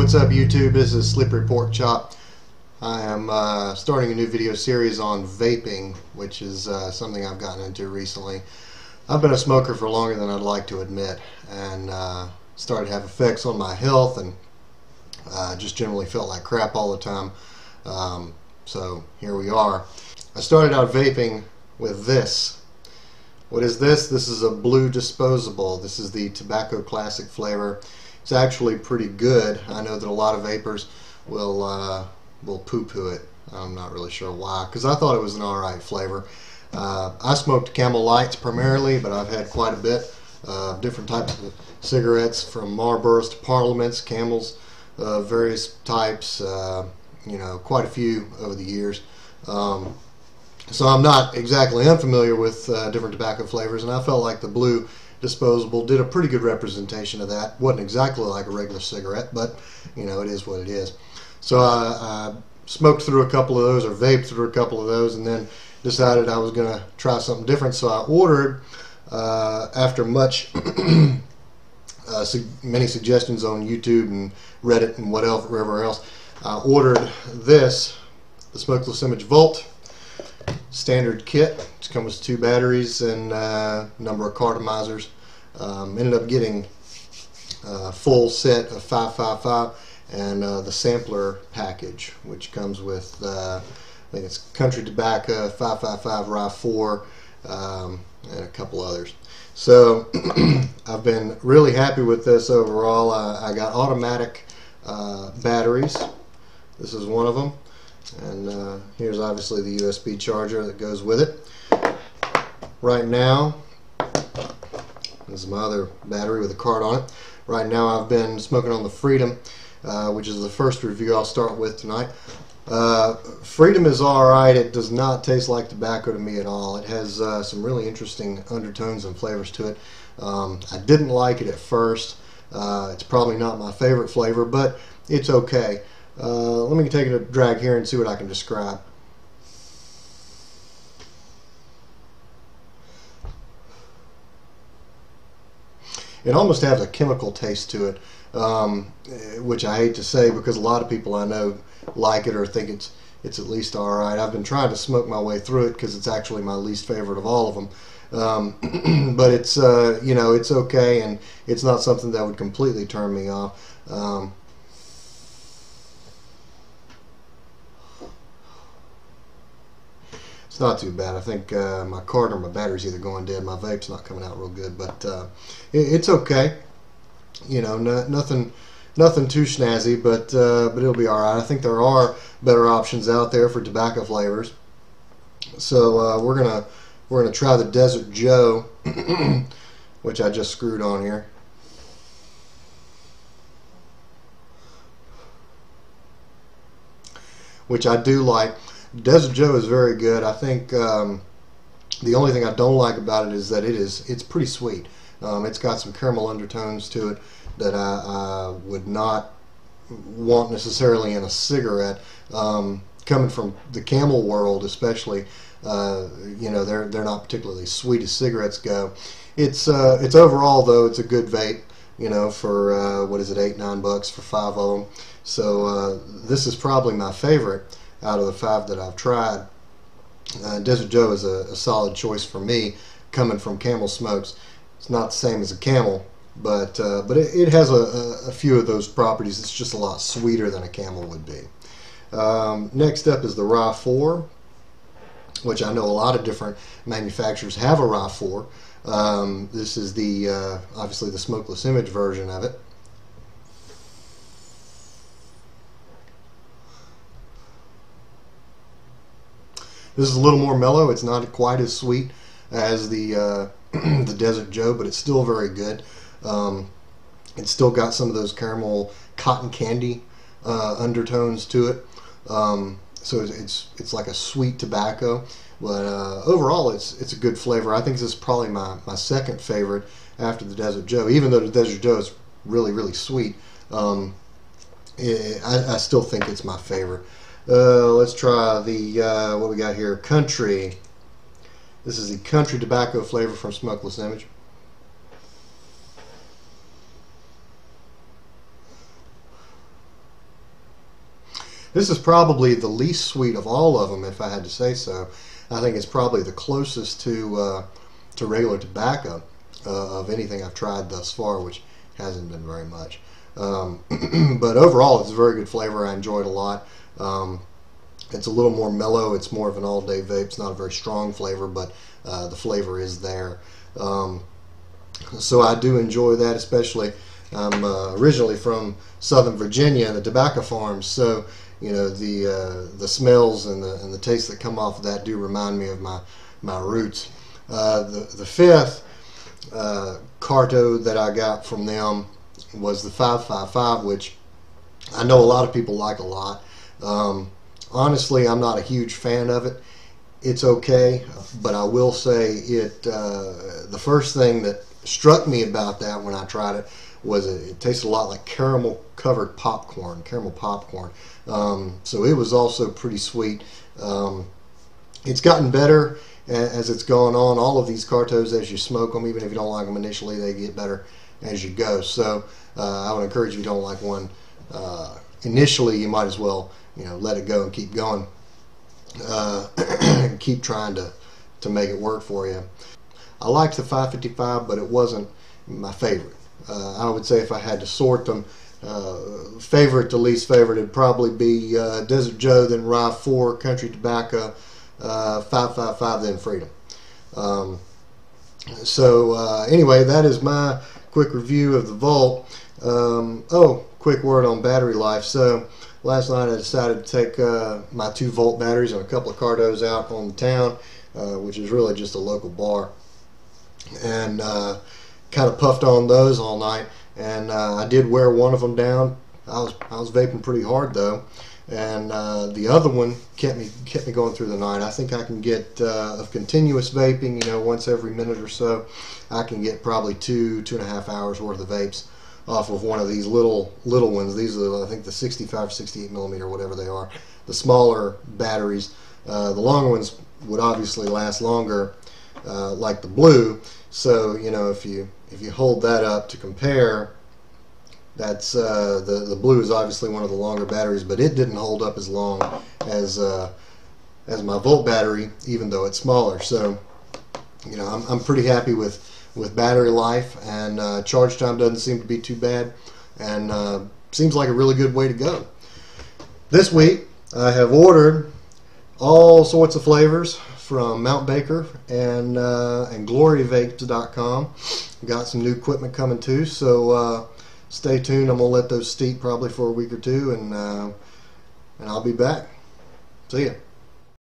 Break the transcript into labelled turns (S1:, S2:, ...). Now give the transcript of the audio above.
S1: what's up YouTube? This is Slippery Pork Chop. I am starting a new video series on vaping, which is something I've gotten into recently. I've been a smoker for longer than I'd like to admit, and started to have effects on my health, and just generally felt like crap all the time. So here we are. I started out vaping with this. What is this? This is a blue disposable. This is the Tobacco Classic flavor. It's actually pretty good. I know that a lot of vapors will poo-poo it. I'm not really sure why, because I thought it was an alright flavor. I smoked Camel Lights primarily, but I've had quite a bit of different types of cigarettes, from Marlboros to Parliaments, Camels, various types, you know, quite a few over the years. So I'm not exactly unfamiliar with different tobacco flavors, and I felt like the blue disposable did a pretty good representation of that. Wasn't exactly like a regular cigarette, but you know, it is what it is. So I smoked through a couple of those, or vaped through a couple of those, and then decided I was going to try something different. So I ordered, after much many suggestions on YouTube and Reddit and whatever else, I ordered this, the Smokeless Image Volt standard kit. It comes with 2 batteries and a number of cartomizers. Ended up getting a full set of 555 and the sampler package, which comes with I think it's Country Tobacco, 555, Rye 4, and a couple others. So I've been really happy with this overall. I got automatic batteries. This is one of them, and here's obviously the USB charger that goes with it. Right now, this is my other battery with a card on it. Right now I've been smoking on the Freedom, which is the first review I'll start with tonight. Freedom is alright. It does not taste like tobacco to me at all. It has some really interesting undertones and flavors to it. I didn't like it at first. It's probably not my favorite flavor, but it's okay. Let me take a drag here and see what I can describe. It almost has a chemical taste to it, which I hate to say, because a lot of people I know like it or think it's at least alright. I've been trying to smoke my way through it because it's actually my least favorite of all of them. But it's you know, it's okay, and it's not something that would completely turn me off. It's not too bad. I think my card or my battery's either going dead. My vape's not coming out real good, but it's okay. You know, nothing too snazzy, but it'll be all right. I think there are better options out there for tobacco flavors. So we're gonna try the Desert Joe, which I just screwed on here. Which I do like. Desert Joe is very good. I think the only thing I don't like about it is that it's pretty sweet. It's got some caramel undertones to it that I would not want necessarily in a cigarette. Coming from the Camel world, especially, you know, they're not particularly sweet as cigarettes go. It's overall, though, it's a good vape. You know, for what is it, $8-9 for 5 of them. So this is probably my favorite out of the 5 that I've tried. Desert Joe is a solid choice for me, coming from Camel Smokes. It's not the same as a Camel, but it has a few of those properties. It's just a lot sweeter than a Camel would be. Next up is the Rye 4, which I know a lot of different manufacturers have a Rye 4. This is the obviously the Smokeless Image version of it. This is a little more mellow. It's not quite as sweet as the the Desert Joe, but it's still very good. It's still got some of those caramel cotton candy undertones to it. So it's like a sweet tobacco, but overall it's a good flavor. I think this is probably my second favorite after the Desert Joe. Even though the Desert Joe is really sweet, I still think it's my favorite. Let's try the what we got here, Country. This is the Country Tobacco flavor from Smokeless Image. This is probably the least sweet of all of them, if I had to say so. I think it's probably the closest to regular tobacco of anything I've tried thus far, which hasn't been very much. But overall, it's a very good flavor. I enjoy it a lot. It's a little more mellow. It's more of an all-day vape. It's not a very strong flavor, but the flavor is there. So I do enjoy that, especially. I'm originally from Southern Virginia and the tobacco farms, so you know the smells and the tastes that come off of that do remind me of my roots. The fifth Carto that I got from them was the 555, which I know a lot of people like a lot. Honestly, I'm not a huge fan of it. It's okay, but I will say it. The first thing that struck me about that when I tried it was it tasted a lot like caramel covered popcorn, caramel popcorn. So it was also pretty sweet. It's gotten better as it's gone on. All of these Cartos, as you smoke them, even if you don't like them initially, they get better as you go. So I would encourage, if you don't like one initially, you might as well let it go and keep going. And keep trying to make it work for you. I liked the 555, but it wasn't my favorite. I would say if I had to sort them, favorite to least favorite, it'd probably be Desert Joe, then Rye 4, Country Tobacco, 555, then Freedom. Anyway, that is my quick review of the Volt. Quick word on battery life. So last night I decided to take my 2 volt batteries and a couple of Cartos out on the town, which is really just a local bar, and kind of puffed on those all night. And I did wear one of them down. I was vaping pretty hard though, and the other one kept me going through the night. I think I can get of continuous vaping, once every minute or so, I can get probably 2.5 hours worth of vapes off of one of these little ones. These are, I think, the 65, 68 millimeter, whatever they are, the smaller batteries. The longer ones would obviously last longer, like the blue. So if you hold that up to compare, that's the blue is obviously one of the longer batteries, but it didn't hold up as long as my Volt battery, even though it's smaller. So I'm pretty happy with battery life, and charge time doesn't seem to be too bad, and seems like a really good way to go. This week I have ordered all sorts of flavors from Mount Baker and gloryvapes.com. Got some new equipment coming too, so stay tuned. I'm gonna let those steep probably for a week or two, and I'll be back. See ya.